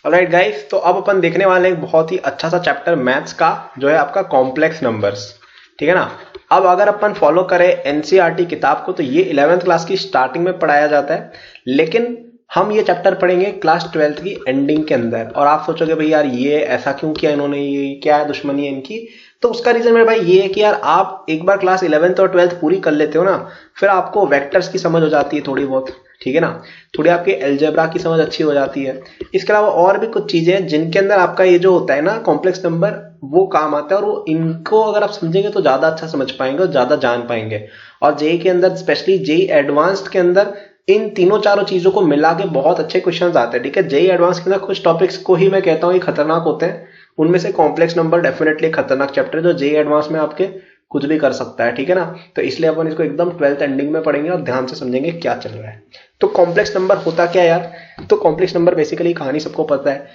Alright guys, तो अब अपन देखने वाले हैं एक बहुत ही अच्छा सा चैप्टर मैथ्स का, जो है आपका कॉम्प्लेक्स नंबर्स। ठीक है ना। अब अगर अपन फॉलो करें एनसीईआरटी किताब को, तो ये 11th क्लास की स्टार्टिंग में पढ़ाया जाता है, लेकिन हम ये चैप्टर पढ़ेंगे क्लास 12th की एंडिंग के अंदर। और आप सोचोगे भाई यार ये ऐसा क्यों किया इन्होंने, ये क्या है, दुश्मनी है इनकी। तो उसका रीजन मेरे भाई ये है कि यार आप एक बार क्लास 11th और 12th पूरी कर लेते हो ना, फिर आपको वेक्टर्स की समझ हो जाती है थोड़ी बहुत। ठीक है ना। थोड़ी आपकी एलजेब्रा की समझ अच्छी हो जाती है। इसके अलावा और भी कुछ चीजें हैं जिनके अंदर आपका ये जो होता है ना कॉम्प्लेक्स नंबर, वो काम आता है। और वो इनको अगर आप समझेंगे तो ज्यादा अच्छा समझ पाएंगे और ज्यादा जान पाएंगे। और जेई के अंदर, स्पेशली जेई एडवांस्ड के अंदर, इन तीनों चारों चीजों को मिला के बहुत अच्छे क्वेश्चन आते हैं। ठीक है। जेई एडवांस के अंदर कुछ टॉपिक्स को ही मैं कहता हूँ ये खतरनाक होते हैं, उनमें से कॉम्प्लेक्स नंबर डेफिनेटली खतरनाक चैप्टर है जो जेई एडवांस में आपके कुछ भी कर सकता है। ठीक है ना। तो इसलिए अपन इसको एकदम 12th एंडिंग में पढ़ेंगे और ध्यान से समझेंगे क्या चल रहा है। तो कॉम्प्लेक्स नंबर होता क्या यार। तो कॉम्प्लेक्स नंबर बेसिकली कहानी सबको पता है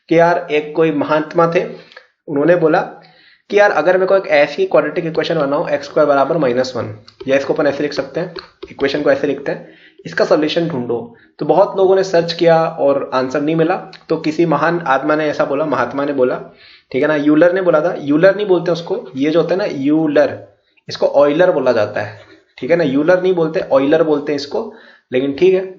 कि यार एक कोई महात्मा थे, उन्होंने बोला कि यार अगर मेरे को एक ऐसी क्वाड्रेटिक इक्वेशन बनाओ एक्स स्क्वायर बराबर -1, या इसको अपन ऐसे लिख सकते हैं, इक्वेशन को ऐसे लिखते हैं, इसका सोल्यूशन ढूंढो। तो बहुत लोगों ने सर्च किया और आंसर नहीं मिला। तो किसी महान आत्मा ने ऐसा बोला, महात्मा ने बोला, ठीक है ना, यूलर ने बोला था। यूलर नहीं बोलते उसको, ये जो होता है ना यूलर, इसको ऑयलर बोला जाता है। ठीक है ना। यूलर नहीं बोलते, ऑयलर बोलते हैं इसको, लेकिन ठीक है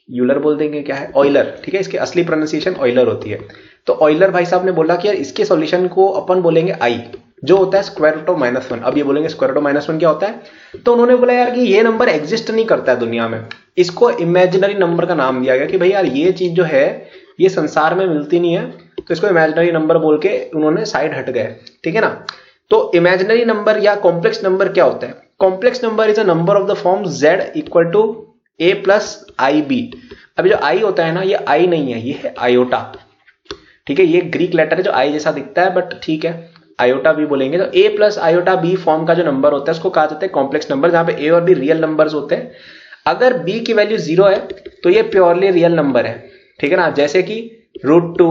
यूलर बोल देंगे, क्या है ऑयलर। ठीक है। इसकी असली प्रोनाउंसिएशन ऑयलर होती है। तो ऑयलर भाई साहब ने बोला कि यार इसके सॉल्यूशन को अपन बोलेंगे आई, जो होता है स्क्वायर रूट ऑफ -1। अब ये बोलेंगे स्क्वायर रूट ऑफ -1 क्या होता है। तो उन्होंने बोला यार कि ये नंबर एग्जिस्ट नहीं करता है दुनिया में, इसको इमेजिनरी नंबर का नाम दिया गया कि भाई यार ये चीज जो है ये संसार में मिलती नहीं है, तो इसको इमेजिनरी नंबर बोल के उन्होंने साइड हट गए। ठीक है ना। तो इमेजिनरी नंबर या कॉम्प्लेक्स नंबर क्या होता है। Complex number is a number of the form z equal to a plus i b. अभी जो आई होता है ना, ये आई नहीं है, ये है आयोटा। ठीक है। ये ग्रीक लेटर है जो आई जैसा दिखता है, बट ठीक है आयोटा भी बोलेंगे। तो a plus iota b form का जो नंबर होता है उसको कहा जाता है कॉम्प्लेक्स नंबर, जहां पे a और b रियल नंबर्स होते हैं। अगर b की वैल्यू 0 है तो ये प्योरली रियल नंबर है। ठीक है ना। जैसे कि √2,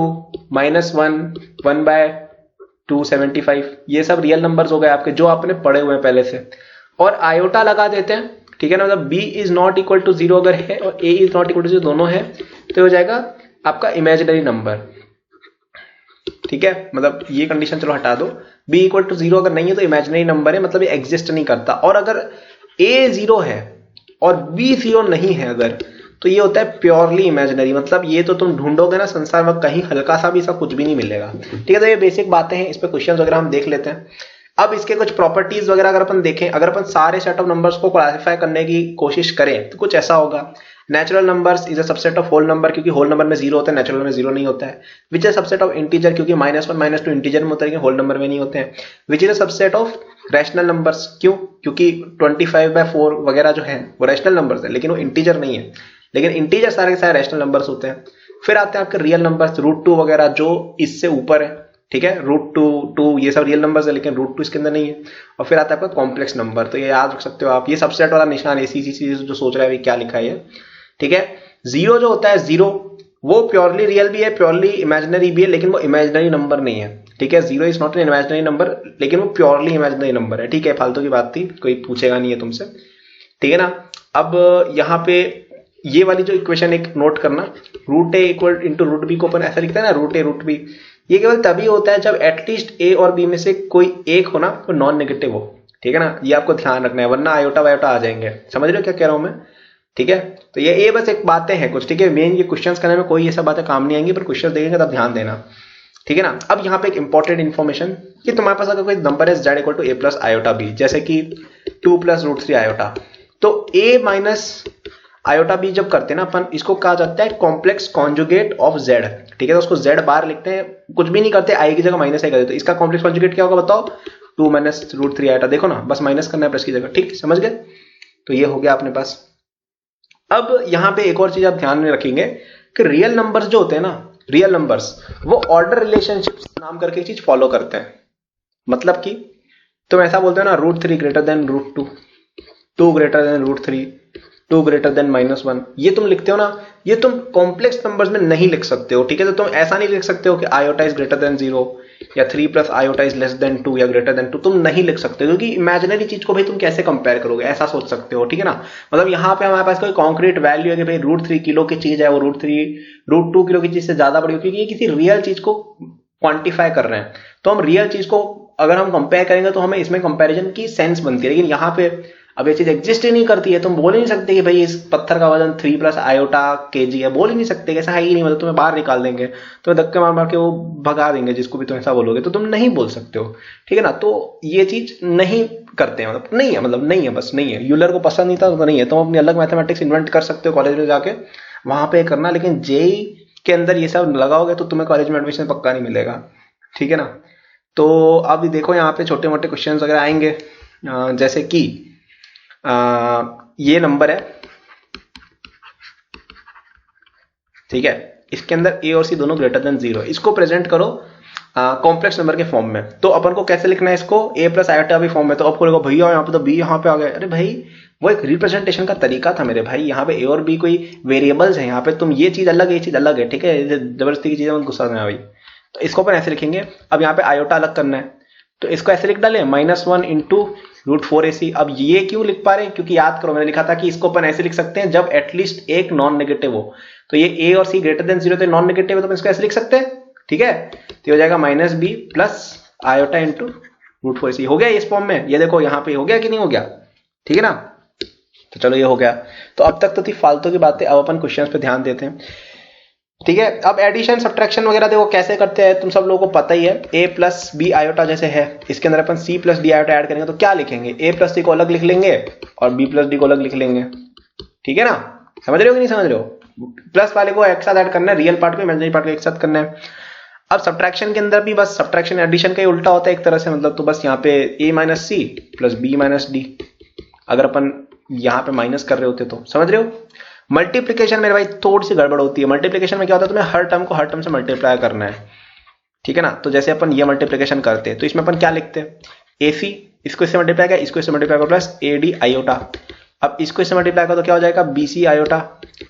-1, 1/275, ये सब रियल नंबर्स हो गए आपके, जो आपने पढ़े हुए हैं पहले से। और आयोटा लगा देते हैं। ठीक है ना। मतलब b is not equal to 0 अगर है और a is not equal to 0 दोनों है, तो हो जाएगा आपका इमेजिनरी नंबर। ठीक है। मतलब ये कंडीशन चलो हटा दो, b इक्वल टू 0 अगर नहीं है तो इमेजिनरी नंबर है, मतलब ये एग्जिस्ट नहीं करता। और अगर a 0 है और b 0 नहीं है अगर, तो ये होता है प्योरली इमेजिनरी। मतलब ये तो तुम ढूंढोगे ना संसार में, कहीं हल्का सा भी इसका कुछ भी नहीं मिलेगा। ठीक है। तो ये बेसिक बातें हैं, इस पे क्वेश्चंस वगैरह हम देख लेते हैं। अब इसके कुछ प्रॉपर्टीज वगैरह अगर अपन देखें, अगर अपन सारे सेट ऑफ नंबर्स को क्लासिफाई करने की कोशिश करें तो कुछ ऐसा होगा। Natural numbers is a subset of whole number, क्योंकि होल नंबर में 0 होता है, नेचुरल में 0 नहीं होता है। Which is subset of integer, क्योंकि -1 -2 इंटीजर में होता है, होल नंबर में नहीं होते हैं। Which is a subset of rational numbers, क्यों, क्योंकि 25/4 वगैरह जो है वो रैशनल नंबर्स है, लेकिन वो इंटीजर नहीं है। लेकिन इंटीजर सारे के सारे रैशनल नंबर्स होते हैं। फिर आते हैं आपके रियल नंबर्स, √2 वगैरह जो इससे ऊपर है। ठीक है। √2 ये सब रियल नंबर्स है, लेकिन √2 इसके अंदर नहीं है। और फिर आता है आपका कॉम्प्लेक्स नंबर, तो ये याद रख सकते हो आप, ये सबसेट वाला निशान ऐसी चीज जो सोच रहा है क्या लिखा है ये। ठीक है। 0 जो होता है 0, वो प्योरली रियल भी है, प्योरली इमेजिनरी भी है, लेकिन वो इमेजिनरी नंबर नहीं है। ठीक है। 0 is not an imaginary number, लेकिन वो प्योरली इमेजिनरी नंबर है। ठीक है। फालतू की बात थी, कोई पूछेगा नहीं है तुमसे। ठीक है ना। अब यहाँ पे ये वाली जो इक्वेशन एक नोट करना, √a इक्वल इंटू √b को अपन ऐसा लिखते हैं ना, √a √b, ये केवल तभी होता है जब एटलीस्ट a और b में से कोई एक हो ना, तो नॉन नेगेटिव हो। ठीक है ना। ये आपको ध्यान रखना है, वरना आयोटा वायोटा आ जाएंगे। समझ रहे हो क्या कह रहा हूं मैं। ठीक है। तो ये बस एक बातें हैं कुछ। ठीक है। मेन ये क्वेश्चंस करने में कोई ये सब बातें काम नहीं आएंगी, पर क्वेश्चन देखेंगे तब ध्यान देना। ठीक है ना। अब यहाँ पे एक इंपॉर्टेंट इन्फॉर्मेशन कि तुम्हारे पास अगर कोई नंबर है z equal to a plus iota b, जैसे कि 2 प्लस √3 आयोटा, तो a माइनस आयोटा b जब करते हैं ना अपन, इसको कहा जाता है कॉम्प्लेक्स कॉन्जुगेट ऑफ z। ठीक है। तो उसको z बार लिखते हैं, कुछ भी नहीं करते, i की जगह माइनस आई कर देते। तो इसका कॉम्प्लेक्स कॉन्जुगेट क्या होगा बताओ, 2 माइनस √3 आयोटा। देखो ना, बस माइनस करना है प्लस की जगह। ठीक, समझ गए। तो ये हो गया अपने पास। अब यहां पे एक और चीज आप ध्यान में रखेंगे कि रियल नंबर्स जो होते हैं ना, रियल नंबर्स, वो ऑर्डर रिलेशनशिप नाम करके एक चीज फॉलो करते हैं। मतलब कि तुम ऐसा बोलते हो ना, √3 greater than √2, 2 greater than √3, 2 greater than -1, ये तुम लिखते हो ना, ये तुम कॉम्प्लेक्स नंबर्स में नहीं लिख सकते हो, ठीक है। तो तुम ऐसा नहीं लिख सकते हो कि आयोटा इज ग्रेटर देन 0 या 3 plus iota is less than 2 या ग्रेटर देन 2, तुम नहीं लिख सकते, क्योंकि इमेजिनरी चीज को भाई तुम कैसे कंपेयर करोगे, ऐसा सोच सकते हो, ठीक है ना। मतलब यहाँ पे हमारे पास कोई कॉन्क्रीट वैल्यू है कि भाई √3 किलो की चीज है, वो √2 किलो की चीज से ज्यादा बड़ी हो, क्योंकि ये किसी रियल चीज को क्वांटिफाई कर रहे हैं। तो हम रियल चीज को अगर हम कंपेयर करेंगे तो हमें इसमें कंपैरिजन की सेंस बनती है, लेकिन यहाँ पे अब ये चीज एग्जिस्ट ही नहीं करती है। तुम बोल ही नहीं सकते कि भाई इस पत्थर का वजन 3 प्लस आयोटा केजी है, बोल ही नहीं सकते, ऐसा है ही नहीं, मतलब तुम्हें बाहर निकाल देंगे, तो धक्के मार मार के वो भगा देंगे जिसको भी तुम ऐसा बोलोगे, तो तुम नहीं बोल सकते हो, ठीक है ना। तो ये चीज नहीं करते हैं, मतलब नहीं है, मतलब नहीं है, बस नहीं है। यूलर को पसंद नहीं था तो नहीं है, तुम अपनी अलग मैथमेटिक्स इन्वेंट कर सकते हो कॉलेज में जाके, वहां पे करना, लेकिन जेई के अंदर ये सब लगाओगे तो तुम्हें कॉलेज में एडमिशन पक्का नहीं मिलेगा, ठीक है ना। तो अब देखो यहाँ पे छोटे मोटे क्वेश्चन वगैरह आएंगे, जैसे कि ये नंबर है, ठीक है, इसके अंदर ए और सी दोनों ग्रेटर देन 0, इसको प्रेजेंट करो कॉम्प्लेक्स नंबर के फॉर्म में। तो अपन को कैसे लिखना है इसको, ए प्लस आयोटा भी फॉर्म में, तो आपको लगेगा भैया यहाँ पे तो बी यहाँ पे आ गए, अरे भाई वो एक रिप्रेजेंटेशन का तरीका था मेरे भाई, यहाँ पे ए और बी कोई वेरिएबल्स है, यहाँ पे तुम ये चीज अलग है, ये चीज अलग है, ठीक है, जबरदस्ती की चीजें मत गुस्सा में भाई। तो इसको अपन ऐसे लिखेंगे। अब यहाँ पे आयोटा अलग करना है, तो इसको ऐसे लिख डालें -1 इंटू √4ac। अब ये क्यों लिख पा रहे हैं, क्योंकि याद करो मैंने लिखा था कि इसको अपन ऐसे लिख सकते हैं जब एटलीस्ट एक नॉन नेगेटिव हो, तो ये ए और सी ग्रेटर देन 0 तो नॉन नेगेटिव है, तो इसको ऐसे लिख सकते हैं, ठीक है। तो हो जाएगा -b plus iota into √4ac, हो गया इस फॉर्म में, ये देखो यहाँ पे हो गया कि नहीं हो गया, ठीक है ना। तो चलो ये हो गया। तो अब तक तो थी फालतू की बातें, अब अपन क्वेश्चंस पे ध्यान देते हैं, ठीक है। अब एडिशन सब्ट्रैक्शन वगैरह देखो कैसे करते हैं, तुम सब लोगों को पता ही है। a प्लस बी आयोटा जैसे है, इसके अंदर अपन c plus D iota add करेंगे, तो क्या लिखेंगे, a प्लस सी को अलग लिख लेंगे और b प्लस डी को अलग लिख लेंगे, ठीक है ना। समझ रहे हो कि नहीं समझ रहे हो, प्लस वाले को एक साथ ऐड करना है, रियल पार्ट को इमेजिनरी पार्ट को एक साथ करना है। अब सब्ट्रैक्शन के अंदर भी बस सब्ट्रैक्शन एडिशन का ही उल्टा होता है एक तरह से, मतलब तो बस यहाँ पे a minus c plus b minus d, अगर अपन यहाँ पे माइनस कर रहे होते तो, समझ रहे हो। मल्टीप्लीकेशन मेरे भाई थोड़ी सी गड़बड़ होती है, मल्टीप्लीकेशन में क्या होता है, तुम्हें हर टर्म को हर टर्म से मल्टीप्लाई करना है, ठीक है ना। तो जैसे अपन ये मल्टीप्लीकेशन करते हैं, तो इसमें अपन क्या लिखते हैं, AC इसको इससे मल्टीप्लाई किया, इसको इससे मल्टीप्लाई करो प्लस AD आयोटा। अब इसको इससे मल्टीप्लाई करो तो क्या हो जाएगा, BC iota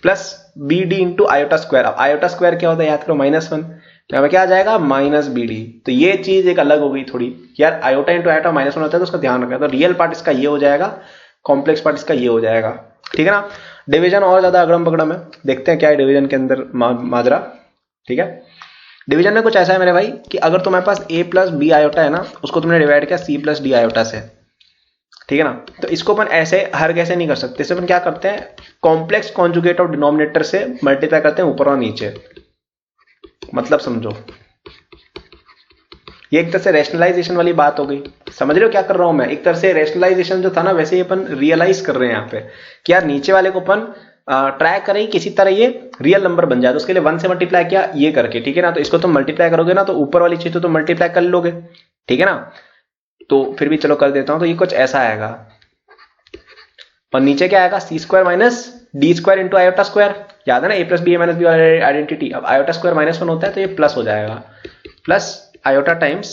plus BD into iota square. अब आयोटा स्क्वायर क्या होता है, याद करो -1, तो क्या आ जाएगा -BD। तो ये चीज एक अलग हो गई थोड़ी यार, आयोटा इंटू आयोटा -1 होता है, तो उसका ध्यान रखना। तो रियल पार्ट इसका ये हो जाएगा, कॉम्प्लेक्स पार्ट इसका ये हो जाएगा, ठीक है ना। डिवीजन और ज्यादा अगड़म बगड़म है, देखते हैं क्या है डिवीजन के अंदर माजरा, ठीक है। डिवीजन में कुछ ऐसा है मेरे भाई कि अगर तुम्हारे पास a प्लस बी आयोटा है ना, उसको तुमने डिवाइड किया c प्लस डी आयोटा से, ठीक है ना। तो इसको अपन ऐसे हर कैसे नहीं कर सकते, इससे अपन क्या करते हैं, कॉम्प्लेक्स कॉन्जुगेट ऑफ डिनोमिनेटर से मल्टीप्लाई करते हैं ऊपर और नीचे, मतलब समझो ये एक तरह से रैशनलाइजेशन वाली बात हो गई। समझ रहे हो क्या कर रहा हूं मैं, एक तरह से रैशनलाइजेशन जो था ना, वैसे ही अपन रियलाइज कर रहे हैं यहाँ पे कि यार नीचे वाले को अपन ट्राई करें किसी तरह ये रियल नंबर बन जाए, तो उसके लिए 1 से मल्टीप्लाई किया ये करके, ठीक है ना। तो इसको तुम मल्टीप्लाई करोगे ना, तो ऊपर वाली चीज तो तुम मल्टीप्लाई कर लोगे, ठीक है ना। तो फिर भी चलो कर देता हूं, तो ये कुछ ऐसा आएगा, और नीचे क्या आएगा, c² minus d² into iota square, याद है ना, a plus b minus b identity. अब आयोटा स्क्वायर -1 होता है तो ये प्लस हो जाएगा, plus iota times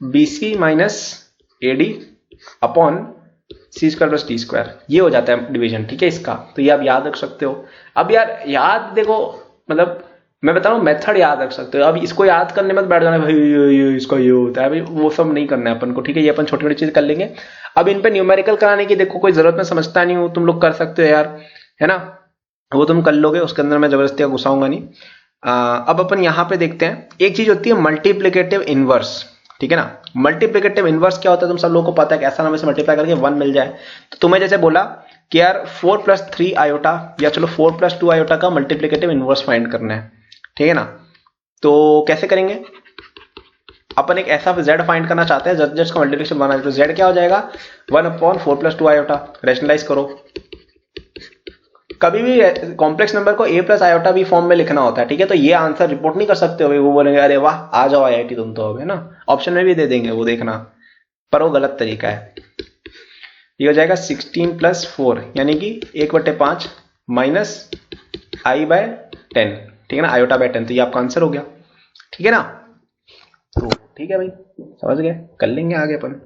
BC minus AD upon c² plus d², ये हो जाता है डिवीजन, ठीक है इसका। तो ये आप याद रख सकते हो। अब यार याद देखो, मतलब मैं बता रहा हूँ मेथड याद रख सकते हो, अब इसको याद करने में बैठ जाना भाई ये इसका ये होता है, भाई वो सब नहीं करना है अपन को, ठीक है। ये अपन छोटी छोटी चीज कर लेंगे। अब इन पे न्यूमेरिकल कराने की देखो कोई जरूरत, मैं समझता नहीं हूँ, तुम लोग कर सकते हो यार, है ना, वो तुम कर लोगे, उसके अंदर मैं जबरदस्ती घुसाऊंगा नहीं। अब अपन यहाँ पे देखते हैं, एक चीज होती है मल्टीप्लिकेटिव इनवर्स, ठीक है ना। मल्टीप्लिकेटिव इनवर्स क्या होता है, तुम सब लोगों को पता है कि ऐसा नंबर से मल्टीप्लाई करके 1 मिल जाए। तो तुम्हें जैसे बोला कि यार 4 प्लस 3 आयोटा या चलो 4 प्लस 2 आयोटा का मल्टीप्लिकेटिव इनवर्स फाइंड करना है, ठीक है ना। तो कैसे करेंगे, अपन एक ऐसा z फाइंड करना चाहते हैं जस्ट का मल्टीप्लिकेशन बनाना है, तो z क्या हो जाएगा 1/4 प्लस 2 आयोटा। रैशनलाइज करो, कभी भी कॉम्प्लेक्स नंबर को a प्लस आयोटा भी फॉर्म में लिखना होता है, ठीक है। तो ये आंसर रिपोर्ट नहीं कर सकते हो, वो बोलेंगे अरे वाह आ जाओ IIT तुम तो, है ना, ऑप्शन में भी दे देंगे वो देखना, पर वो गलत तरीका है। ये हो जाएगा 16 प्लस 4 यानी कि 1/5 माइनस i/10, ठीक है ना, आयोटा बाय 10, तो ये आपका आंसर हो गया, ठीक है ना। तो ठीक है भाई, समझ गए, कर लेंगे आगे अपन।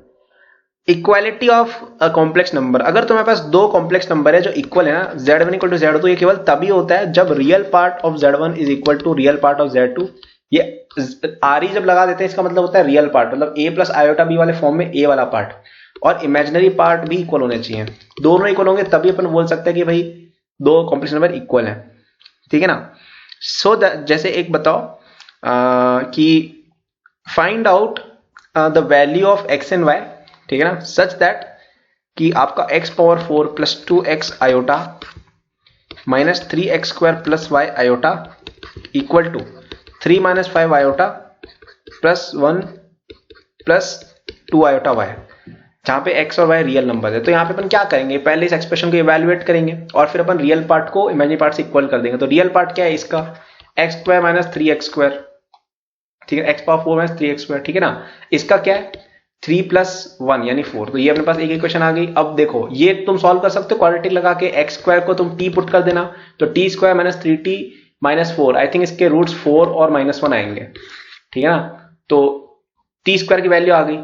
Equality of a complex number, अगर तुम्हारे पास दो कॉम्प्लेक्स नंबर है जो इक्वल है ना, z1 इक्वल टू z2, तो ये केवल तभी होता है जब real part of z1 is equal to real part of z2। ये आर जब लगा देते हैं इसका मतलब होता है रियल पार्ट, मतलब a प्लस आयोटा बी वाले फॉर्म में a वाला पार्ट और इमेजिनरी पार्ट भी इक्वल होने चाहिए। दोनों इक्वल होंगे तभी अपन बोल सकते हैं कि भाई दो कॉम्प्लेक्स नंबर इक्वल है, ठीक है ना। सो जैसे एक बताओ कि find out the value of x and y, ठीक है ना, सच दैट कि आपका x power 4 plus 2x iota minus 3x square plus y iota equal to 3 minus 5 iota plus 1 plus 2 iota y, जहां पे x और y रियल नंबर है। तो यहाँ पे अपन क्या करेंगे, पहले इस एक्सप्रेशन को इवैल्यूएट करेंगे और फिर अपन रियल पार्ट को इमेजिनरी पार्ट से इक्वल कर देंगे। तो रियल पार्ट क्या है इसका, x square minus 3x square, ठीक है, x power 4 minus 3x square, ठीक है ना। इसका क्या है 3 प्लस 1 यानी 4, तो ये अपने पास एक इक्वेशन आ गई। अब देखो ये तुम सॉल्व कर सकते हो क्वाड्रेटिक लगा के, x स्क्वायर को तुम t पुट कर देना, तो t square minus 3t minus 4, I think इसके रूट्स 4 और माइनस 1 आएंगे, ठीक है ना। तो t स्क्वायर की वैल्यू आ गई,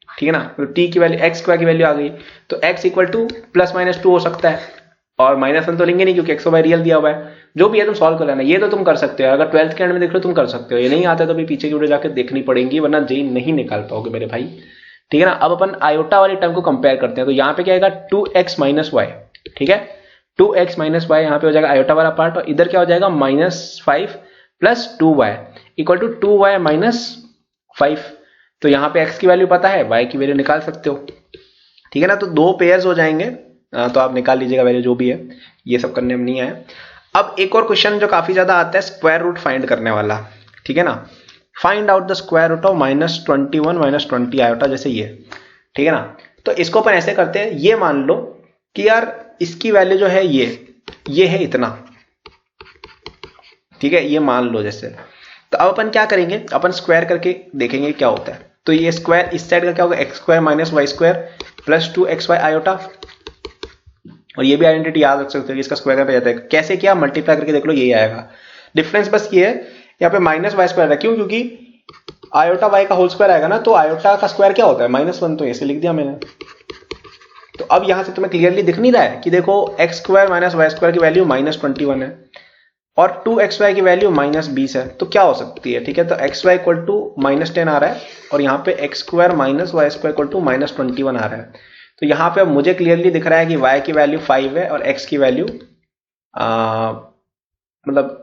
ठीक है ना, तो t की वैल्यू x स्क्वायर की वैल्यू आ गई, तो x equal two plus minus 2 हो सकता है, और माइनस 1 तो लेंगे नहीं क्योंकि x और y रियल दिया हुआ है। जो भी है तुम सॉल्व कर लेना, ये तो तुम कर सकते हो, अगर 12th के एंड में देख लो तुम कर सकते हो, ये नहीं आता तो भी पीछे की वीडियो जाकर देखनी पड़ेगी वरना जेई नहीं निकाल पाओगे मेरे भाई, ठीक है ना। अब अपन आयोटा वाली टर्म को कंपेयर करते हैं, तो यहाँ पे क्या आएगा 2x माइनस वाई, ठीक है, 2x माइनस वाई यहाँ पे हो जाएगा आयोटा वाला पार्ट, और इधर क्या हो जाएगा -5 plus 2y equal to 2y minus 5। तो यहाँ पे x की वैल्यू पता है, y की वैल्यू निकाल सकते हो, ठीक है ना। तो दो पेयर्स हो जाएंगे, तो आप निकाल लीजिएगा वैल्यू जो भी है, ये सब करने में नहीं आया। अब एक और क्वेश्चन जो काफी ज्यादा आता है, स्क्वायर रूट फाइंड करने वाला, ठीक है ना। Find out the square root of -21 minus 20 iota, जैसे ये, ठीक है ना। तो इसको अपन ऐसे करते हैं, ये मान लो कि यार इसकी वैल्यू जो है ये है इतना, ठीक है, ये मान लो जैसे। तो अब अपन क्या करेंगे, अपन स्क्वायर करके देखेंगे क्या होता है। तो ये स्क्वायर इस साइड का क्या होगा, x square minus y square plus 2xy iota, और ये भी आइडेंटिटी याद रख सकते हो, इसका स्क्वायर पे जाता है, कैसे किया मल्टीप्लाई करके देख लो यही आएगा। डिफरेंस बस ये है, यहाँ पे माइनस वाई स्क्वायर है, क्यों, क्योंकि आयोटा वाई का होल स्क्वायर आएगा ना, तो आयोटा का स्क्वायर क्या होता है -1, तो ऐसे लिख दिया मैंने। तो अब यहां से तुम्हें क्लियरली दिख नहीं रहा है कि देखो x square minus y square की वैल्यू -21 है और 2xy की वैल्यू -20 है, तो क्या हो सकती है, ठीक है। तो xy इक्वल टू -10 आ रहा है और यहाँ पे x square minus y square equal to -21 आ रहा है। तो यहाँ पे अब मुझे क्लियरली दिख रहा है कि y की वैल्यू 5 है और x की वैल्यू मतलब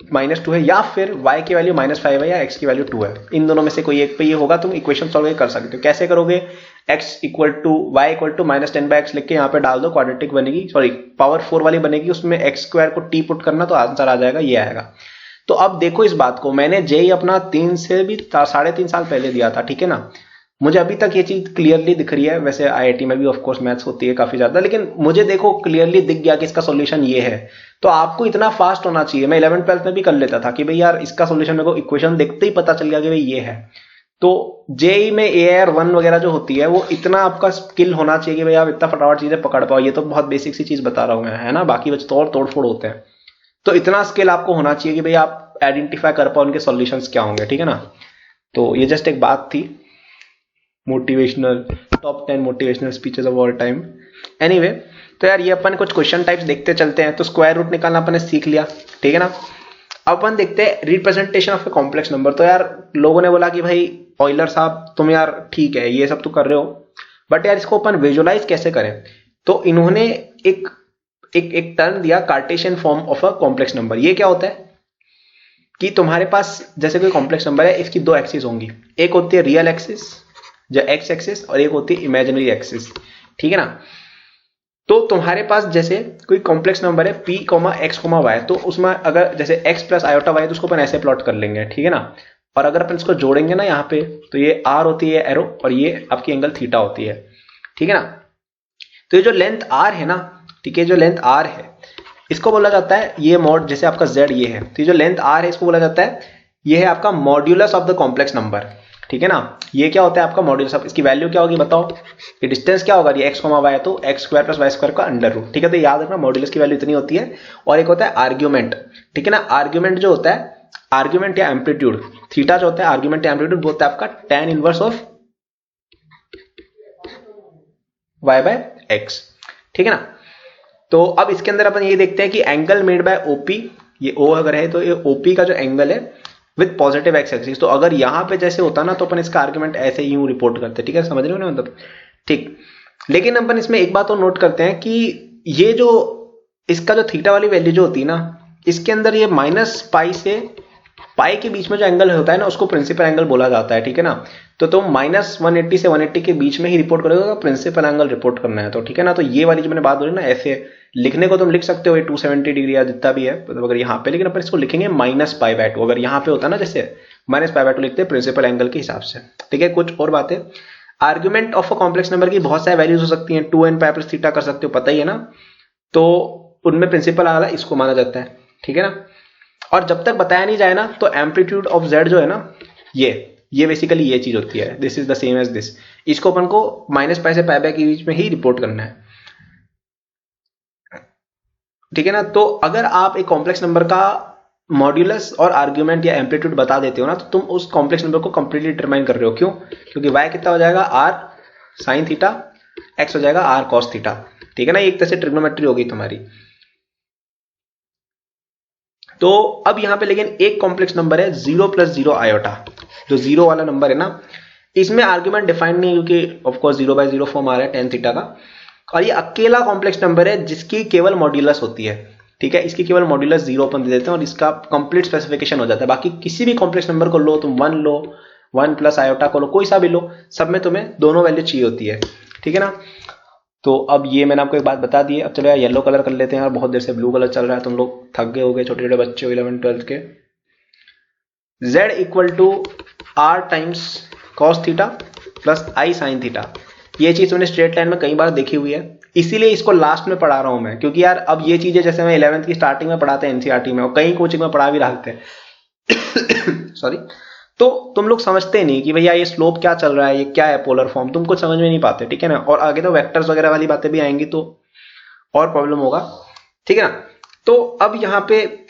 -2 है, या फिर y की वैल्यू -5 है या x की वैल्यू 2 है। इन दोनों में से कोई एक पे ये होगा, तुम इक्वेशन सॉल्व कर सकते हो। कैसे करोगे, x equal to y equal to -10/x लिख के यहाँ पे डाल दो, क्वाड्रेटिक बनेगी, सॉरी पावर 4 वाली बनेगी, उसमें x स्क्वायर को t पुट करना तो आंसर आ जाएगा, ये आएगा। तो अब देखो इस बात को, मैंने जेई अपना 3 से भी 3.5 साल पहले दिया था, ठीक है ना। मुझे अभी तक ये चीज क्लियरली दिख रही है, वैसे आईआईटी में भी ऑफ कोर्स मैथ्स होती है काफी ज्यादा, लेकिन मुझे देखो क्लियरली दिख गया कि इसका सॉल्यूशन ये है। तो आपको इतना फास्ट होना चाहिए, मैं 11th 12th में भी कर लेता था कि भाई यार इसका सॉल्यूशन मेरे को इक्वेशन देखते ही पता चल गया कि भाई ये है। तो जेई में AR1 वगैरह जो होती है वो इतना आपका स्किल होना चाहिए कि भाई आप इतना फटाफट चीजें पकड़ पाओ। ये तो बहुत बेसिक सी चीज बता रहा हूं मैं, है ना, बाकी बच्चे तो और तोड़फोड़ होते हैं। तो इतना स्किल आपको होना चाहिए कि भाई आप आइडेंटिफाई कर पाओ उनके सॉल्यूशंस क्या होंगे, ठीक है ना। तो ये जस्ट एक बात थी, motivational top 10 motivational speeches of all time. Anyway, तो यार ये अपन कुछ क्वेश्चन टाइप्स देखते चलते हैं। तो स्क्वायर रूट निकालना अपन ने सीख लिया, ठीक है ना। अब अपन देखते हैं representation of a complex number. तो यार लोगों ने बोला कि भाई ऑयलर साहब तुम यार ठीक है ये सब तो कर रहे हो, बट यार इसको अपन विजुअलाइज कैसे करें। तो इन्होंने एक टर्म दिया, Cartesian form of a complex number. ये क्या होता है कि तुम्हारे पास जैसे कोई कॉम्प्लेक्स नंबर है, इसकी दो एक्सिस होंगी, एक होती है रियल एक्सिस जो एक्स एक्सिस और एक होती है इमेजिनरी एक्सिस, ठीक है ना। तो तुम्हारे पास जैसे कोई कॉम्प्लेक्स नंबर है p, x, y, तो उसमें अगर जैसे x प्लस आयोटा y तो उसको अपन ऐसे प्लॉट कर लेंगे, ठीक है ना। और अगर अपन इसको जोड़ेंगे ना यहाँ पे, तो ये r होती है एरो और ये आपकी एंगल थीटा होती है, ठीक है ना। तो ये जो लेंथ r है ना, ठीक है, जो लेंथ r है इसको बोला जाता है, ये मॉड जैसे आपका z ये है, तो ये जो लेंथ r है इसको बोला जाता है, ये है आपका modulus of the complex number, ठीक है ना। ये क्या होता है आपका मॉड्यूलस ऑफ, इसकी वैल्यू क्या होगी बताओ, ये डिस्टेंस क्या होगा, ये x, y है तो x square plus y square का अंडर रूट, ठीक है। तो याद रखना मॉड्यूलस की वैल्यू इतनी होती है। और एक होता है आर्ग्यूमेंट, ठीक है ना। आर्ग्यूमेंट जो होता है, आर्ग्यूमेंट या एम्पलीट्यूड, थीटा जो होता है आर्ग्यूमेंट या एम्पलीट्यूड वो होता है आपका tan inverse of y by x, ठीक है ना। तो अब इसके अंदर अपन ये देखते हैं कि एंगल मेड बाय ओपी, ये ओ अगर है तो ये ओपी का जो एंगल है विद पॉजिटिव एक्स एक्सिस, तो अगर यहां पे जैसे होता ना तो अपन इसका आर्ग्यूमेंट ऐसे यूं रिपोर्ट करते, ठीक है, समझ रहे हो ना मतलब, ठीक। लेकिन अपन इसमें एक बात और नोट करते हैं कि ये जो इसका जो थीटा वाली वैल्यू जो होती है ना, इसके अंदर ये माइनस पाई से पाई के बीच में जो एंगल होता है ना उसको प्रिंसिपल एंगल बोला जाता है, ठीक है ना। तो तुम माइनस 180 से 180 के बीच में ही रिपोर्ट करोगे, प्रिंसिपल एंगल रिपोर्ट करना है तो, ठीक है ना। तो ये वाली जो मैंने बात बोली ना, ऐसे लिखने को तुम लिख सकते हो 270 डिग्री या जितना भी है मतलब अगर यहाँ पे, लेकिन अपन इसको लिखेंगे माइनस पाई बाय 2। अगर यहाँ पे होता ना जैसे माइनस पाई बाय 2 लिखते हैं प्रिंसिपल एंगल के हिसाब से, ठीक है। कुछ और बातें, argument of a complex number की बहुत सारी वैल्यूज हो सकती हैं, 2n पाई प्लस थीटा कर सकते हो, पता ही है ना। तो उनमें प्रिंसिपल वाला इसको माना जाता है, ठीक है ना। और जब तक बताया नहीं जाए ना तो एम्पलीट्यूड ऑफ z जो है ना, ये बेसिकली ये चीज होती है, this is the same as this. इसको अपन को माइनस पाई से पाई बाय के बीच में ही रिपोर्ट करना है, ठीक है ना। तो अगर आप एक कॉम्प्लेक्स नंबर का मॉड्यूलस और आर्ग्यूमेंट या एम्पलीट्यूड बता देते हो ना तो तुम उस कॉम्प्लेक्स नंबर को कंप्लीटली डिटरमाइन कर रहे हो। क्यों? क्योंकि y कितना हो जाएगा r साइन थीटा, x हो जाएगा r कॉस थीटा, ठीक है ना। एक तरह से ट्रिग्नोमेट्री होगी तुम्हारी। तो अब यहां पे लेकिन एक कॉम्प्लेक्स नंबर है 0 + 0 आयोटा, जो 0 वाला नंबर है ना, इसमें आर्ग्यूमेंट डिफाइंड नहीं है क्योंकि ऑफकोर्स 0/0 फॉर्म आ रहा है tan थीटा का, और ये अकेला कॉम्प्लेक्स नंबर है जिसकी केवल मॉड्यूलस होती है, ठीक है। इसकी केवल मॉड्यूलस 0 अपन दे देते हैं और इसका कंप्लीट स्पेसिफिकेशन हो जाता है। बाकी किसी भी कॉम्प्लेक्स नंबर को लो तुम, 1 लो, 1 प्लस आयोटा को लो, कोई सा भी लो, सब में तुम्हें दोनों वैल्यू चाहिए होती है, ठीक है ना। तो अब ये मैंने आपको एक बात बता दी है। अब चलो यार येलो कलर कर लेते हैं यार, बहुत देर से ब्लू कलर चल रहा है, तुम लोग थक गए होगे, छोटे छोटे बच्चे हो 11 12 के। z = r times cos theta plus i sine theta, ये चीज मैंने स्ट्रेट लाइन में कई बार देखी हुई है, इसीलिए इसको लास्ट में पढ़ा रहा हूं मैं, क्योंकि यार अब ये चीजें जैसे मैं 11th की स्टार्टिंग में पढ़ाते हैं एनसीईआरटी में और कई कोचिंग में पढ़ा भी रहते हैं सॉरी, तो तुम लोग समझते नहीं कि भैया ये स्लोप क्या चल रहा है, ये क्या है पोलर फॉर्म, तुम कुछ समझ में नहीं पाते, ठीक है ना। और आगे तो वेक्टर्स वगैरह वाली बातें भी आएंगी तो और प्रॉब्लम होगा, ठीक है ना। तो अब यहाँ पे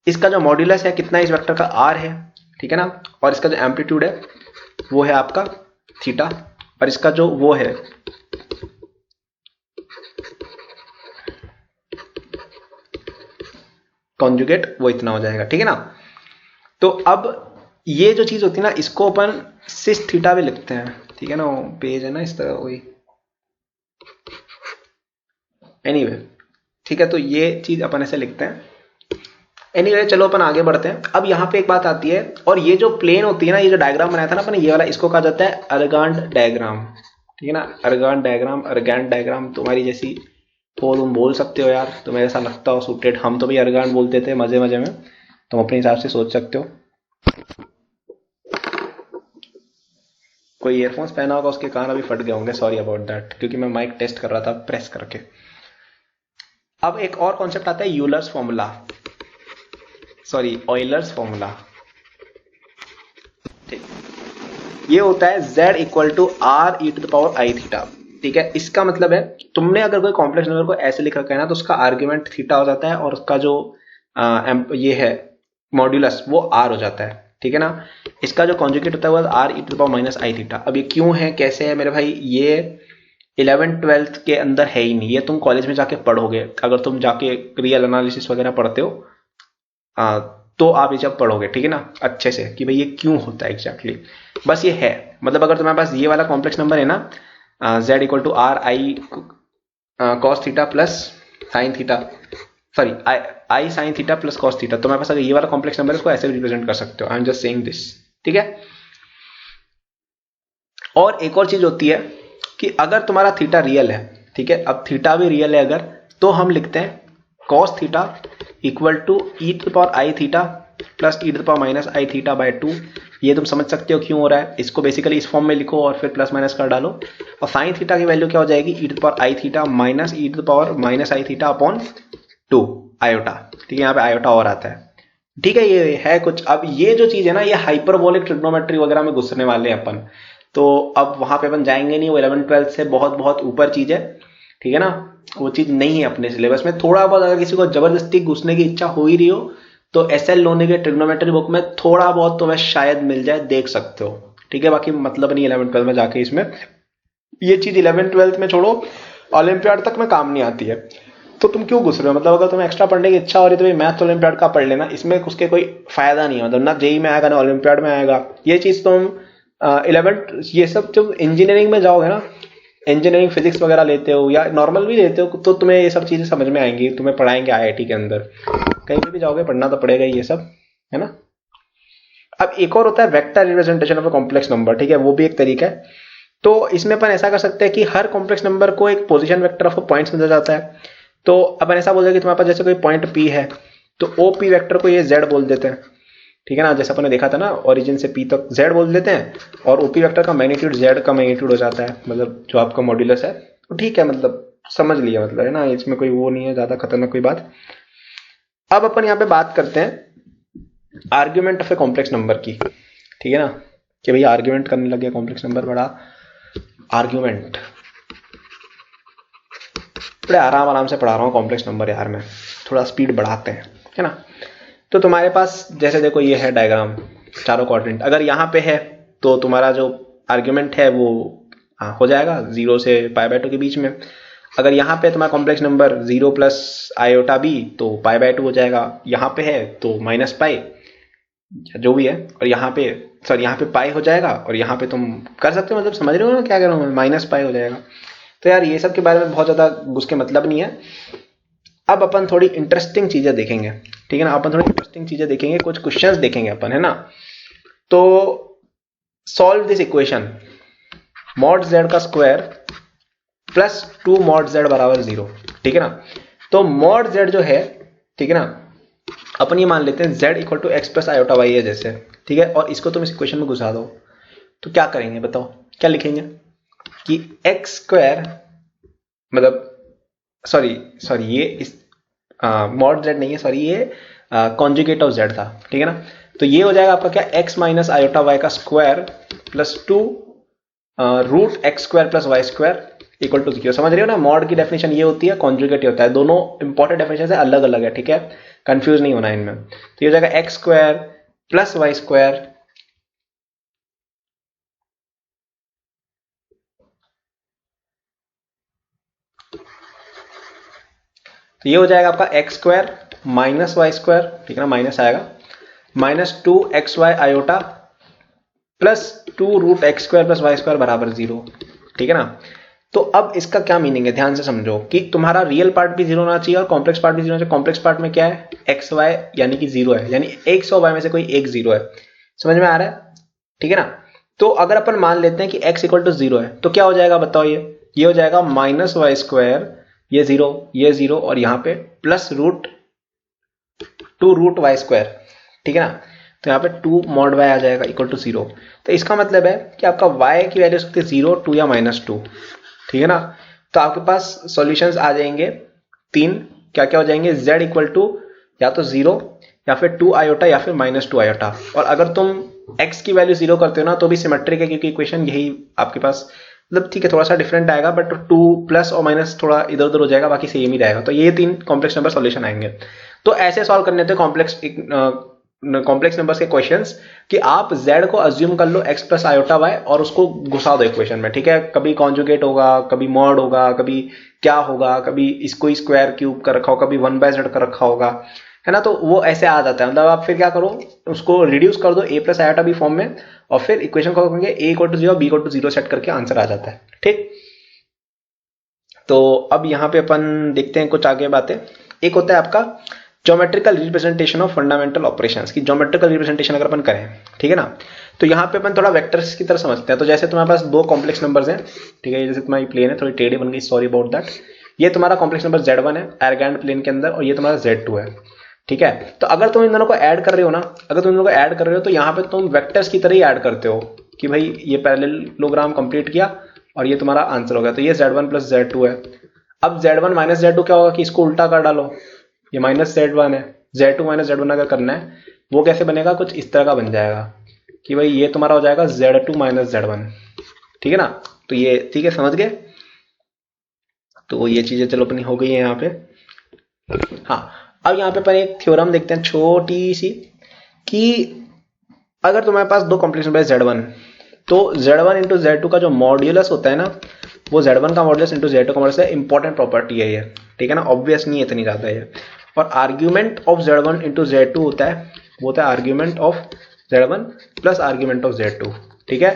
इसका जो मॉड्यूलस है कितना, इस वेक्टर का r है, ठीक है ना, और इसका जो एम्पलीट्यूड है वो है आपका थीटा, और इसका जो वो है कॉन्जुगेट वो इतना हो जाएगा, ठीक है ना। तो अब ये जो चीज होती है ना इसको अपन सिस थीटा भी लिखते हैं, ठीक है ना, वो पेज है ना इस तरह वही, एनीवे ठीक है। तो ये चीज अपन ऐसे लिखते हैं, एनीवे चलो अपन आगे बढ़ते हैं। अब यहाँ पे एक बात आती है, और ये जो प्लेन होती है ना, ये जो डायग्राम बनाया था ना अपन ये वाला, इसको कहा जाता है अर्गांड डायग्राम, ठीक है ना। अर्गांड डायग्राम, अर्गांड डायग्राम तुम्हारी जैसी तो तुम बोल सकते हो यार, तुम्हें ऐसा लगता हो सूटेड, हम तो भी अर्गांड बोलते थे मजे मजे में, तुम अपने हिसाब से सोच सकते हो। कोई ईयरफोन्स पहना होगा उसके कान अभी फट गए होंगे, सॉरी अबाउट दैट, क्योंकि मैं माइक टेस्ट कर रहा था प्रेस करके। अब एक और कॉन्सेप्ट आता है Euler's formula, sorry Euler's formula, ठीक। ये होता है z = r e⁻⁴, ठीक है। इसका मतलब है तुमने अगर कोई कॉम्प्लेक्स नंबर को ऐसे लिख रखा है ना तो उसका आर्ग्यूमेंट थीटा हो जाता है और उसका जो ये है मॉड्यूलस वो r हो जाता है, ठीक है ना। इसका जो कॉन्जुगेट होता है वो r e⁻⁻⁴। अब ये क्यों है, कैसे है मेरे भाई, ये 11th 12th के अंदर है ही नहीं, ये तुम कॉलेज में जाके पढ़ोगे, अगर तुम जाके रियल एनालिसिस वगैरह पढ़ते हो तो आप ये जब पढ़ोगे, ठीक है ना, अच्छे से कि भाई ये क्यों होता है एग्जैक्टली, बस ये है। मतलब अगर तुम्हारे पास ये वाला कॉम्प्लेक्स नंबर है ना, z = r i cos theta plus sine theta, sorry I sine theta plus cos theta, तो मेरे पास अगर ये वाला कॉम्प्लेक्स नंबर है इसको ऐसे भी रिप्रेजेंट कर सकते हो, I am just saying this, ठीक है। और एक और चीज होती है कि अगर तुम्हारा थीटा रियल है, ठीक है, अब थीटा भी रियल है अगर, तो हम लिखते हैं cos theta = e⁻⁻⁴ plus e⁻⁻⁴/2। ये तुम समझ सकते हो क्यों हो रहा है, इसको बेसिकली इस फॉर्म में लिखो और फिर प्लस माइनस कर डालो, और साइन थीटा की वैल्यू क्या हो जाएगी, e⁻⁻⁴ माइनस e⁻⁻⁴/2 आयोटा, ठीक है, यहाँ पे आयोटा और आता है, ठीक है। ये है कुछ। अब ये जो चीज है ना, ये हाइपरबोलिक ट्रिग्नोमेट्री वगैरह में घुसने वाले हैं अपन, तो अब वहां पे अपन जाएंगे नहीं, वो 11th 12th से बहुत बहुत ऊपर चीज है, ठीक है ना, वो चीज नहीं है अपने सिलेबस में। थोड़ा बहुत अगर किसी को जबरदस्ती घुसने की इच्छा हो ही रही हो तो एसएल लोने के ट्रिग्नोमेट्री बुक में थोड़ा बहुत तुम्हें शायद मिल जाए, देख सकते हो, ठीक है। बाकी मतलब नहीं 11th 12th में जाके इसमें ये चीज 11th-12th में छोड़ो, ओलंपियाड तक में काम नहीं आती है। तो तुम क्यों घुस रहे हो? मतलब अगर तुम्हें एक्स्ट्रा पढ़ने की इच्छा हो रही है तो भाई मैथ ओलंपियाड का पढ़ लेना, इसमें उसके कोई फायदा नहीं है। मतलब ना जेई में आएगा ना ओलंपियाड में आएगा ये चीज। तुम 11th ये सब तुम इंजीनियरिंग में जाओगे ना, इंजीनियरिंग फिजिक्स वगैरह लेते हो या नॉर्मल भी लेते हो, तो तुम्हें ये सब चीजें समझ में आएंगी, तुम्हें पढ़ाएंगे आईआईटी के अंदर, कहीं पे भी जाओगे पढ़ना तो पड़ेगा ये सब, है ना। अब एक और होता है vector representation of a complex number, ठीक है, वो भी एक तरीका है। तो इसमें अपन ऐसा कर सकते हैं कि हर कॉम्प्लेक्स नंबर को एक पोजीशन वेक्टर ऑफ पॉइंट्स मिल जाता है। तो अपन ऐसा बोलते हैं कि तुम्हारे पास जैसे कोई पॉइंट पी है तो ओ पी वेक्टर को ये जेड बोल देते हैं, ठीक है ना। जैसे अपन ने देखा था ना, ओरिजिन से पी तक जेड बोल देते हैं, और ओपी वेक्टर का मैग्नीट्यूड जेड का मैग्नीट्यूड हो जाता है, मतलब जो आपका मॉड्यूलस है। तो ठीक है, मतलब समझ लिया, मतलब है ना, इसमें कोई वो नहीं है ज्यादा खतरनाक कोई बात। अब अपन यहाँ पे बात करते हैं argument of a complex number की, ठीक है ना, कि भैया आर्ग्यूमेंट करने लगे कॉम्प्लेक्स नंबर, बड़ा आर्ग्यूमेंट, बड़े आराम आराम से पढ़ा रहा हूँ कॉम्प्लेक्स नंबर यार, मैं थोड़ा स्पीड बढ़ाते हैं, है ना। तो तुम्हारे पास जैसे देखो ये है डायग्राम, चारों क्वाड्रेंट, अगर यहाँ पे है तो तुम्हारा जो आर्ग्यूमेंट है वो हो जाएगा 0 से π/2 के बीच में। अगर यहाँ पे तुम्हारा complex number 0 plus iota b तो π/2 हो जाएगा, यहाँ पे है तो -π जो भी है, और यहाँ पे सॉरी यहाँ पे पाई हो जाएगा, और यहाँ पे तुम कर सकते हो, मतलब समझ रहे हो ना क्या कह रहा हूँ मैं, -π हो जाएगा। तो यार ये सब के बारे में बहुत ज्यादा घुस के मतलब नहीं है। अब अपन थोड़ी इंटरेस्टिंग चीजें देखेंगे, ठीक है ना, अपन थोड़ी इंटरेस्टिंग चीजें देखेंगे, कुछ क्वेश्चंस देखेंगे अपन, है ना। तो solve this equation mod z का स्क्वायर प्लस 2 मॉड z बराबर 0, ठीक है ना। तो मॉड z जो है, ठीक है ना, अपन ये मान लेते हैं z equal to x plus iota y है जैसे, ठीक है, और इसको तुम इस इक्वेशन में घुसा दो, तो क्या करेंगे बताओ, क्या लिखेंगे कि एक्स स्क्वायर, मतलब सॉरी ये इस मॉड z नहीं है, सॉरी ये कॉन्जुगेट ऑफ z था, ठीक है ना। तो ये हो जाएगा आपका क्या, x माइनस आयोटा वाई का square plus 2 root x square plus y square equal to 0। समझ रहे हो ना, मॉड की डेफिनेशन ये होती है, कॉन्जुगेट होता है, दोनों इंपॉर्टेंट डेफिनेशन से अलग अलग है, ठीक है, कंफ्यूज नहीं होना इनमें। तो ये हो जाएगा x square plus y square तो ये हो जाएगा आपका x square minus y square, ठीक है ना, माइनस आएगा, minus 2xy iota plus 2 root x square plus y square बराबर 0, ठीक है ना। तो अब इसका क्या मीनिंग है, ध्यान से समझो कि तुम्हारा रियल पार्ट भी 0 होना चाहिए और कॉम्प्लेक्स पार्ट भी 0 होना चाहिए। कॉम्प्लेक्स पार्ट में क्या है, एक्स वाई यानी कि 0 है, यानी x और y में से कोई एक 0 है। समझ में आ रहा है, ठीक है ना। तो अगर अपन मान लेते हैं कि x इक्वल टू 0 है तो क्या हो जाएगा बताओ, ये हो जाएगा माइनस वाई स्क्वायर, ये 0 और यहाँ पे plus root 2 root y square, ठीक है ना। तो यहाँ पे 2 मॉड y आ जाएगा इक्वल टू 0। तो इसका मतलब है कि आपका y की वैल्यू सकती है 0, 2 या -2, ठीक है ना। तो आपके पास सॉल्यूशंस आ जाएंगे 3, क्या क्या हो जाएंगे, z इक्वल टू या तो 0 या फिर 2 आयोटा या फिर -2 आयोटा। और अगर तुम x की वैल्यू 0 करते हो ना तो भी सिमेट्रिक है, क्योंकि इक्वेशन यही आपके पास, मतलब ठीक है थोड़ा सा डिफरेंट आएगा, बट 2 प्लस और माइनस थोड़ा इधर उधर हो जाएगा, बाकी सेम ही रहेगा। तो ये 3 कॉम्प्लेक्स नंबर सॉल्यूशन आएंगे। तो ऐसे सॉल्व करने थे कॉम्प्लेक्स नंबर्स के क्वेश्चंस कि आप z को अज्यूम कर लो x प्लस आयोटा y और उसको घुसा दो इक्वेशन में, ठीक है। कभी कॉन्जुगेट होगा, कभी मॉड होगा, कभी क्या होगा, कभी इसको ही स्क्वायर क्यूब कर रखा होगा, कभी 1/z कर रखा होगा, है ना। तो वो ऐसे आ जाता है। मतलब आप फिर क्या करो, उसको रिड्यूस कर दो a plus iota b form में, और फिर इक्वेशन को करेंगे a equal to 0 b equal to 0 set करके आंसर आ जाता है, ठीक। तो अब यहाँ पे अपन देखते हैं कुछ आगे बातें। एक होता है आपका geometrical representation of fundamental operations की ज्योमेट्रिकल रिप्रेजेंटेशन अगर अपन करें, ठीक है ना। तो यहाँ पे अपन थोड़ा वेक्टर्स की तरह समझते हैं। तो जैसे तुम्हारे पास 2 कॉम्प्लेक्स नंबर्स हैं, ठीक है, जैसे तुम्हारी प्लेन है थोड़ी टेढ़ी बन गई, सॉरी अबाउट दैट। ये तुम्हारा कॉम्प्लेक्स नंबर Z1 है एरगैंड प्लेन के अंदर, और ये तुम्हारा Z2 है, ठीक है। तो अगर तुम इन दोनों को ऐड कर रहे हो ना, अगर तुम इन दोनों को ऐड कर रहे हो तो यहाँ पे तुम वेक्टर्स की तरह ही ऐड करते हो कि भाई ये पैरेललोग्राम कंप्लीट किया और ये तुम्हारा आंसर हो गया। तो ये Z1 प्लस Z2 है। अब Z1 माइनस Z2 क्या होगा कि इसको उल्टा कर डालो, ये माइनस Z1 है, Z2 माइनस Z1 अगर करना है वो कैसे बनेगा, कुछ इस तरह का बन जाएगा कि भाई ये तुम्हारा हो जाएगा Z2 माइनस Z1, ठीक है ना। तो ये ठीक है, समझ गए। तो ये चीजें चलो अपनी हो गई है यहाँ पे। हाँ, अब यहाँ पे अपन एक थ्योरम देखते हैं छोटी सी, कि अगर तुम्हारे पास 2 कॉम्प्लेक्स नंबर Z1 तो Z1 इंटू Z2 का जो मॉड्यूलस होता है ना, वो Z1 का मॉड्यूलस इंटू Z2 का मॉड्यूलस है। इंपॉर्टेंट प्रॉपर्टी है ये, ठीक है ना, ऑब्वियस नहीं है इतनी ज्यादा ये। और argument of Z1 into Z2 होता है, वो होता है argument of Z1 plus argument of Z2, ठीक है।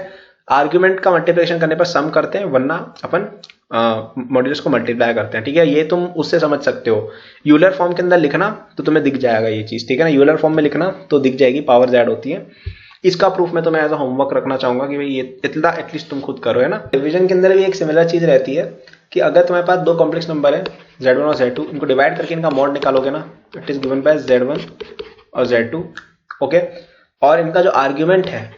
आर्ग्यूमेंट का मल्टीप्लिकेशन करने पर सम करते हैं, वरना अपन मॉड्यूलस को मल्टीप्लाई करते हैं, ठीक है। ये तुम उससे समझ सकते हो, यूलर फॉर्म के अंदर लिखना तो तुम्हें दिख जाएगा ये चीज, ठीक है ना। यूलर फॉर्म में लिखना तो दिख जाएगी, पावर ऐड होती है। इसका प्रूफ मैं तुम्हें एज अ होमवर्क रखना चाहूंगा कि भाई ये इतना एटलीस्ट तुम खुद करो, है ना। डिवीजन के अंदर भी एक सिमिलर चीज रहती है कि अगर तुम्हारे पास दो कॉम्प्लेक्स नंबर है Z1 और Z2, इनको डिवाइड करके इनका मॉड निकालोगे ना, it is given by Z1 और Z2, ओके। और इनका जो आर्ग्यूमेंट है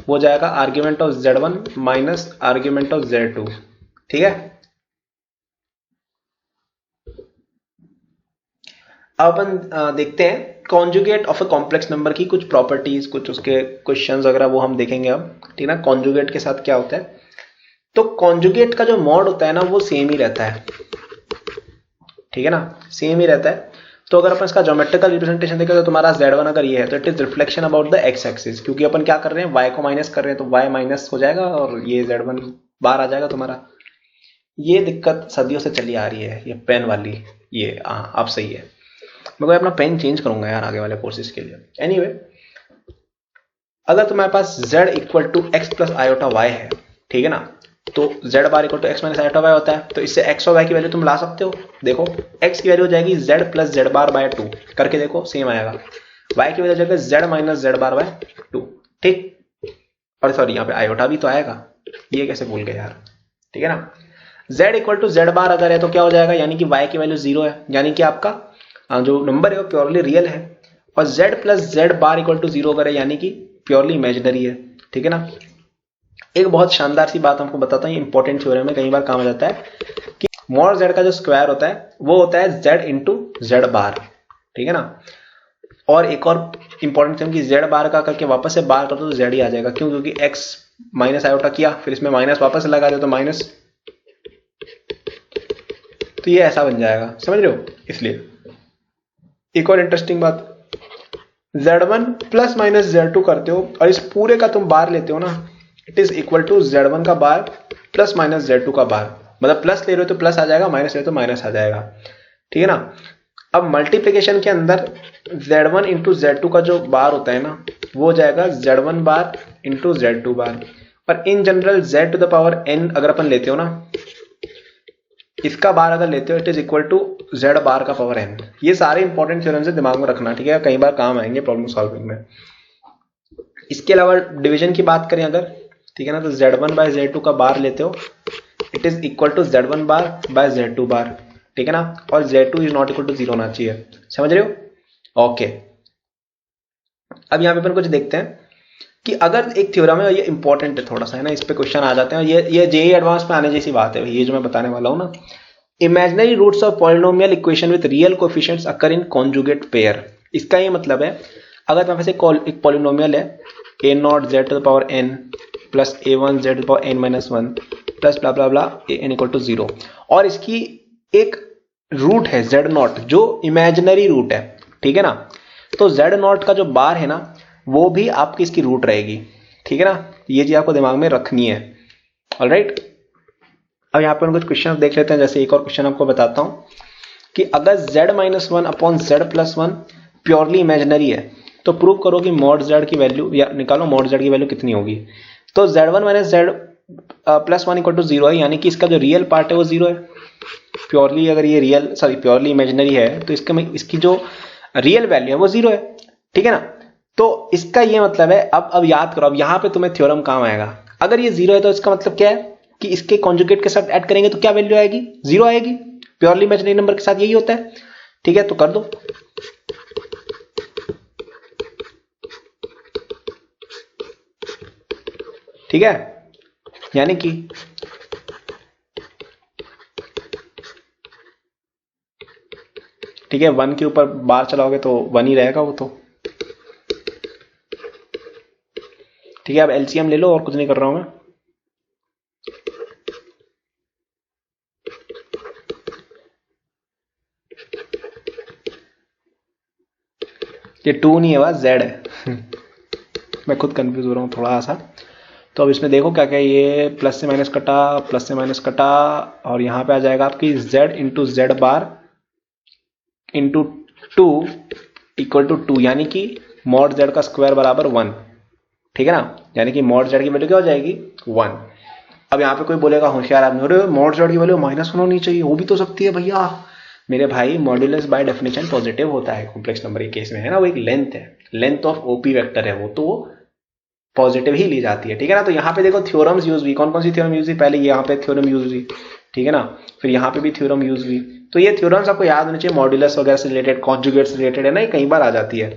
वो जाएगा argument of Z1 minus argument of Z2, ठीक है। अब अपन देखते हैं conjugate of a complex number की कुछ प्रॉपर्टीज, कुछ उसके क्वेश्चंस वगैरह वो हम देखेंगे अब, ठीक है ना। कॉन्जुगेट के साथ क्या होता है, तो कॉन्जुगेट का जो मॉड होता है ना वो सेम ही रहता है, ठीक है ना, सेम ही रहता है। तो अगर अपन इसका ज्योमेट्रिकल रिप्रेजेंटेशन देखें तो तुम्हारा Z1 अगर ये है तो it is reflection about the x axis, क्योंकि अपन क्या कर रहे हैं, y को माइनस कर रहे हैं, तो y माइनस हो जाएगा और ये Z1 बाहर आ जाएगा तुम्हारा। ये दिक्कत सदियों से चली आ रही है, ये पेन वाली, ये अब सही है। मैं अपना पेन चेंज करूंगा यार आगे वाले कोर्सेज के लिए। एनीवे, अगर तुम्हारे पास z equal to x plus iota y है, ठीक है ना, तो z bar equal to x minus iota y होता है, तो इससे x और y की वैल्यू तुम ला सकते हो। देखो x की वैल्यू हो जाएगी z प्लस z बार बाय 2, करके देखो सेम आएगा। y की वैल्यू हो जाएगा z माइनस z बार बाय 2, ठीक। और सॉरी यहाँ पे आयोटा भी तो आएगा, ये कैसे भूल गए यार, ठीक है ना। z इक्वल टू z बार अगर है तो क्या हो जाएगा, यानी कि y की वैल्यू 0 है, यानी कि आपका जो नंबर है वो प्योरली रियल है। और z plus z bar equal to 0 अगर है, यानी कि प्योरली इमेजिनरी है, ठीक है ना। एक बहुत शानदार सी बात हमको बताता हूँ, इंपॉर्टेंट थ्योरम में कई बार काम आ जाता है कि मॉड z का जो स्क्वायर होता है वो होता है z इंटू z बार, ठीक है ना। और एक और इंपॉर्टेंट थ्योरम कि z बार का करके वापस से बार कर दो तो z ही आ जाएगा, क्यों, क्योंकि x माइनस आयोटा किया, फिर इसमें माइनस वापस लगा दो तो माइनस, तो ये ऐसा बन जाएगा, समझ रहे हो। इसलिए एक और इंटरेस्टिंग बात, Z1 प्लस माइनस Z2 करते हो और इस पूरे का तुम बार लेते हो ना, it is equal to Z1 का बार प्लस माइनस Z2 का बार, मतलब प्लस ले रहे हो तो प्लस आ जाएगा, माइनस ले रहे हो तो माइनस आ जाएगा, ठीक है ना। अब मल्टीप्लिकेशन के अंदर Z1 इंटू Z2 का जो बार होता है ना वो हो जाएगा Z1 bar into Z2 bar. और in general Z to the power n अगर अपन लेते हो ना, इसका बार अगर लेते हो it is equal to z bar का पावर n। ये सारे इंपॉर्टेंट थ्योरम्स है, दिमाग में रखना, ठीक है, कई बार काम आएंगे प्रॉब्लम सॉल्विंग में। इसके अलावा डिवीजन की बात करें अगर, ठीक है ना, तो z1 बाय z2 का बार लेते हो, it is equal to z1 bar by z2 bar, ठीक है ना। और z2 is not equal to 0 होना चाहिए, समझ रहे हो, ओके। अब यहाँ पे अपन कुछ देखते हैं कि अगर एक थ्योरम है, ये इंपॉर्टेंट है थोड़ा सा, है ना, इस पे क्वेश्चन आ जाते हैं। ये जेईई एडवांस में आने जैसी बात है, ये जो मैं बताने वाला हूँ ना। Imaginary roots of polynomial equation with real coefficients occur in conjugate pair. इसका ये मतलब है, अगर तुम्हारे पास एक पॉलिनोमियल है a nought z to the power n plus a1 z to the power n minus 1 plus blah blah blah n equal to 0, और इसकी एक रूट है z नॉट जो इमेजिनरी रूट है, ठीक है ना। तो z नॉट का जो बार है ना वो भी आपकी इसकी रूट रहेगी, ठीक है ना। ये चीज आपको दिमाग में रखनी है, ऑलराइट। अब यहाँ पर कुछ क्वेश्चन देख लेते हैं। जैसे एक और क्वेश्चन आपको बताता हूं कि अगर z minus 1 upon z plus 1 purely imaginary है तो प्रूव करो कि मॉड z की वैल्यू, या निकालो मॉड z की वैल्यू कितनी होगी। तो z1 minus z plus 1 equal to 0 है, यानी कि इसका जो रियल पार्ट है वो 0 है। प्योरली अगर ये रियल प्योरली इमेजिनरी है तो इसकी जो रियल वैल्यू है वो 0 है, ठीक है ना। तो इसका ये मतलब है, अब याद करो, अब यहां पे तुम्हें थ्योरम काम आएगा। अगर ये 0 है तो इसका मतलब क्या है कि इसके कॉन्जुगेट के साथ ऐड करेंगे तो क्या वैल्यू आएगी, 0 आएगी। प्योरली इमेजिनरी नंबर के साथ यही होता है, ठीक है। तो कर दो, ठीक है, यानी कि ठीक है 1 के ऊपर बार चलाओगे तो 1 ही रहेगा वो तो, ठीक है। अब एलसीएम ले लो, और कुछ नहीं कर रहा हूं मैं। ये 2 नहीं है, बस z है मैं खुद कंफ्यूज हो रहा हूँ थोड़ा सा। तो अब इसमें देखो क्या क्या, ये प्लस से माइनस कटा, प्लस से माइनस कटा, और यहाँ पे आ जाएगा आपकी z into z bar into 2 equal to 2, यानी कि मॉड z का स्क्वायर बराबर 1। ठीक है ना, यानी कि मॉड z की वैल्यू क्या हो जाएगी 1। अब यहाँ पे कोई बोलेगा होशियार आदमी, अरे मॉड z की वैल्यू -1 होनी चाहिए, हो भी तो सकती है भैया। मेरे भाई मॉड्यूलस बाय डेफिनेशन पॉजिटिव होता है कॉम्प्लेक्स नंबर के केस में, है ना, वो एक लेंथ है, लेंथ ऑफ ओपी वेक्टर है वो, तो पॉजिटिव ही ली जाती है। ठीक है ना, तो यहाँ पे देखो थ्योरम्स यूज हुई, कौन कौन सी थ्योरम यूज हुई, पहले यहाँ पे थ्योरम यूज हुई, ठीक है ना, फिर यहाँ पे भी थ्योरम यूज हुई। तो ये थ्योरम्स आपको याद होने चाहिए, मॉड्यूलस वगैरह से रिलेटेड, कॉन्जुगेट से रिलेटेड, है ना, ये कई बार आ जाती है।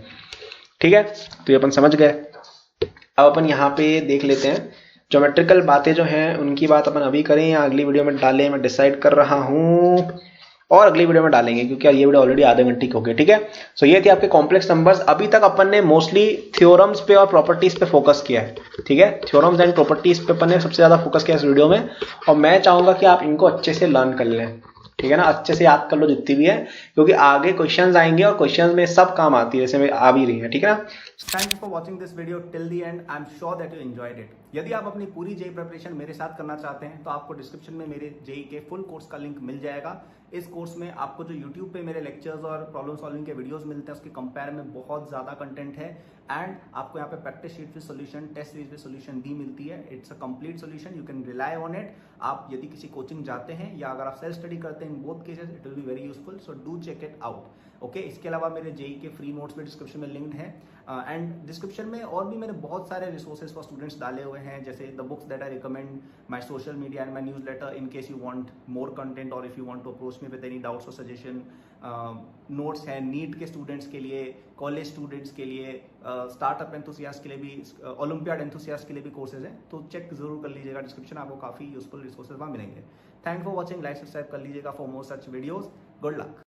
ठीक है, तो ये अपन समझ गए। अब अपन यहाँ पे देख लेते हैं ज्योमेट्रिकल बातें जो हैं उनकी बात अपन अभी करें या अगली वीडियो में डालें, मैं डिसाइड कर रहा हूँ, और अगली वीडियो में डालेंगे क्योंकि ये वीडियो ऑलरेडी आधे घंटे की हो गई। ठीक है, सो ये थी आपके कॉम्प्लेक्स नंबर्स। अभी तक अपन ने मोस्टली थ्योरम्स पे और प्रॉपर्टीज पे फोकस किया है। ठीक है, थ्योरम्स एंड प्रॉपर्टीज पे अपन ने सबसे ज्यादा फोकस किया इस वीडियो में, और मैं चाहूंगा कि आप इनको अच्छे से लर्न कर लें। ठीक है ना, अच्छे से याद कर लो जितनी भी है, क्योंकि आगे क्वेश्चंस आएंगे और क्वेश्चंस में सब काम आती है, जैसे में आ भी रही है। ठीक है ना, thank you for watching this video till the end. I am sure that you enjoyed it. यदि आप अपनी पूरी जेई प्रिपरेशन मेरे साथ करना चाहते हैं तो आपको डिस्क्रिप्शन में मेरे जेई के फुल कोर्स का लिंक मिल जाएगा। इस कोर्स में आपको जो यूट्यूब पे मेरे लेक्चर्स और प्रॉब्लम सॉल्विंग के वीडियोस मिलते हैं उसके कंपेयर में बहुत ज्यादा कंटेंट है, एंड आपको यहाँ पे practice sheet with solution, test series with solution भी मिलती है। It's a complete solution, you can rely on it. आप यदि किसी कोचिंग जाते हैं या अगर आप सेल्फ स्टडी करते हैं, in both cases it will be very useful, so do check it out. Okay, इसके अलावा मेरे जेई के फ्री नोट्स भी डिस्क्रिप्शन में लिंक्ड है, एंड डिस्क्रिप्शन में और भी मैंने बहुत सारे रिसोर्सेज फॉर स्टूडेंट्स डाले हुए हैं, जैसे the books that I recommend, my social media and my newsletter in case you want more content or if you want to approach me with any doubts or suggestion. Notes हैं NEET के students के लिए, college students के लिए, startup enthusiast के लिए भी, olympiad enthusiast के लिए भी कोर्सेज हैं, तो चेक जरूर कर लीजिएगा डिस्क्रिप्शन, आपको काफी यूजफुल रिसोर्सेज वहाँ मिलेंगे। Thank for watching, like subscribe कर लीजिएगा for more such videos. Good luck.